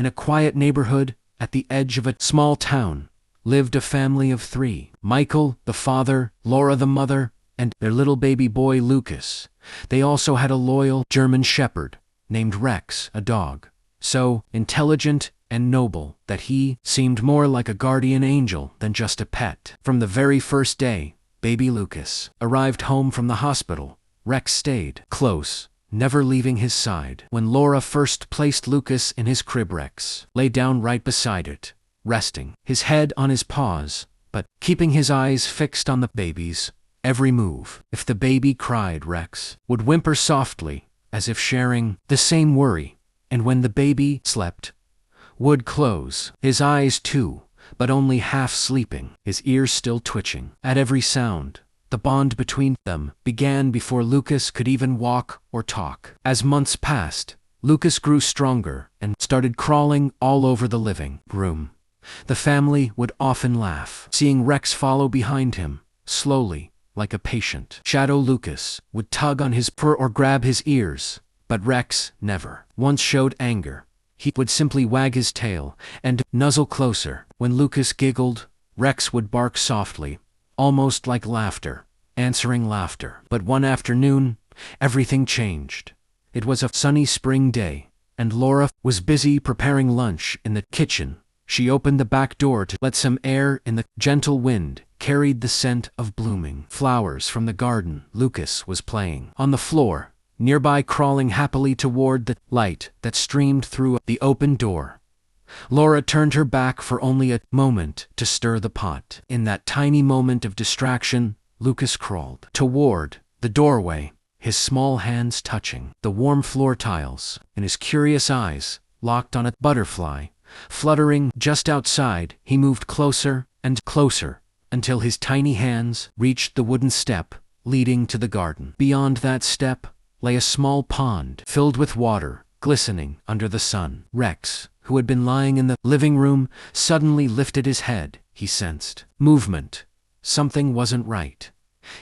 In a quiet neighborhood, at the edge of a small town, lived a family of 3. Michael, the father, Laura, the mother, and their little baby boy, Lucas. They also had a loyal German shepherd named Rex, a dog so intelligent and noble that he seemed more like a guardian angel than just a pet. From the very first day baby Lucas arrived home from the hospital, Rex stayed close, never leaving his side. When Laura first placed Lucas in his crib, Rex lay down right beside it, resting his head on his paws, but keeping his eyes fixed on the baby's every move. If the baby cried, Rex would whimper softly, as if sharing the same worry, and when the baby slept, would close his eyes too, but only half sleeping, his ears still twitching. At every sound, the bond between them began before Lucas could even walk or talk. As months passed, Lucas grew stronger and started crawling all over the living room. The family would often laugh, seeing Rex follow behind him, slowly, like a patient shadow. Lucas would tug on his fur or grab his ears, but Rex never once showed anger. He would simply wag his tail and nuzzle closer. When Lucas giggled, Rex would bark softly, almost like laughter, answering laughter. But one afternoon, everything changed. It was a sunny spring day, and Laura was busy preparing lunch in the kitchen. She opened the back door to let some air in. The gentle wind carried the scent of blooming flowers from the garden. Lucas was playing on the floor nearby, crawling happily toward the light that streamed through the open door. Laura turned her back for only a moment to stir the pot. In that tiny moment of distraction, Lucas crawled toward the doorway, his small hands touching the warm floor tiles, and his curious eyes locked on a butterfly fluttering just outside. He moved closer and closer until his tiny hands reached the wooden step leading to the garden. Beyond that step lay a small pond filled with water, glistening under the sun. Rex, who had been lying in the living room, suddenly lifted his head. He sensed movement. Something wasn't right.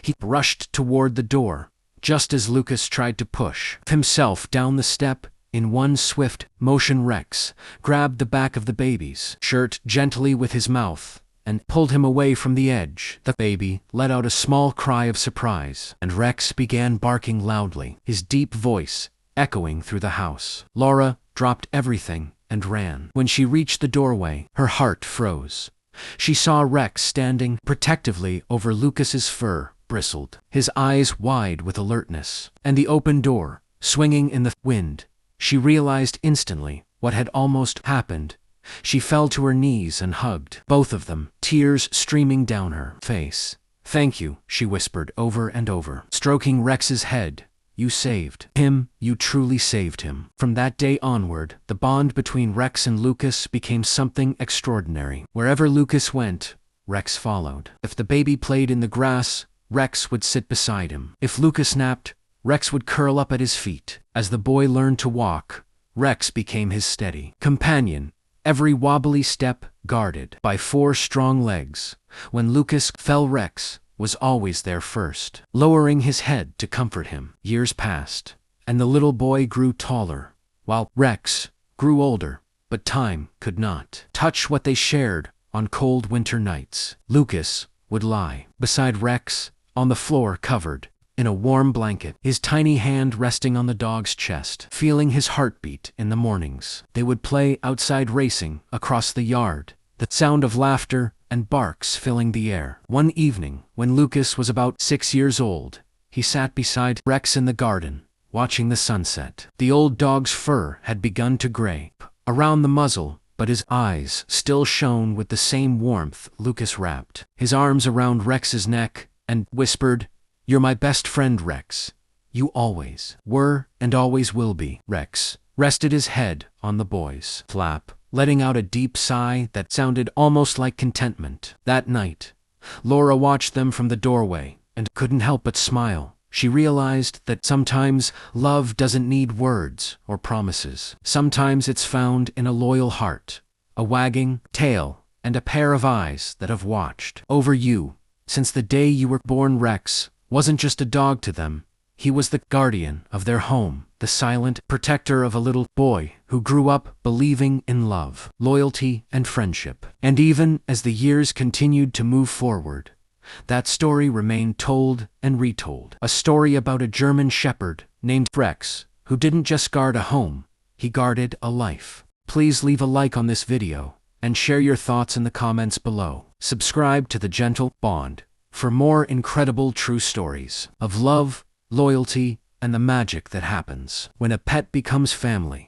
He rushed toward the door, just as Lucas tried to push himself down the step. In one swift motion, Rex grabbed the back of the baby's shirt gently with his mouth and pulled him away from the edge. The baby let out a small cry of surprise, and Rex began barking loudly, his deep voice echoing through the house. Laura dropped everything and ran. When she reached the doorway, her heart froze. She saw Rex standing protectively over Lucas's fur bristled, his eyes wide with alertness, and the open door swinging in the wind. She realized instantly what had almost happened. She fell to her knees and hugged both of them, tears streaming down her face. "Thank you," she whispered over and over, stroking Rex's head. "You saved him. You truly saved him." From that day onward, the bond between Rex and Lucas became something extraordinary. Wherever Lucas went, Rex followed. If the baby played in the grass, Rex would sit beside him. If Lucas napped, Rex would curl up at his feet. As the boy learned to walk, Rex became his steady companion, every wobbly step guarded by 4 strong legs. When Lucas fell, Rex was always there first, lowering his head to comfort him. Years passed, and the little boy grew taller, while Rex grew older, but time could not touch what they shared on cold winter nights. Lucas would lie beside Rex on the floor, covered in a warm blanket, his tiny hand resting on the dog's chest, feeling his heartbeat. In the mornings, they would play outside, racing across the yard, the sound of laughter and barks filling the air. One evening, when Lucas was about 6 years old, he sat beside Rex in the garden, watching the sunset. The old dog's fur had begun to gray around the muzzle, but his eyes still shone with the same warmth. Lucas wrapped his arms around Rex's neck and whispered, "You're my best friend, Rex. You always were and always will be." Rex rested his head on the boy's lap, letting out a deep sigh that sounded almost like contentment. That night, Laura watched them from the doorway and couldn't help but smile. She realized that sometimes love doesn't need words or promises. Sometimes it's found in a loyal heart, a wagging tail, and a pair of eyes that have watched over you since the day you were born. Rex wasn't just a dog to them. He was the guardian of their home, the silent protector of a little boy who grew up believing in love, loyalty, and friendship. And even as the years continued to move forward, that story remained told and retold. A story about a German shepherd named Rex, who didn't just guard a home, he guarded a life. Please leave a like on this video and share your thoughts in the comments below. Subscribe to The Gentle Bond for more incredible true stories of love, loyalty, and the magic that happens when a pet becomes family.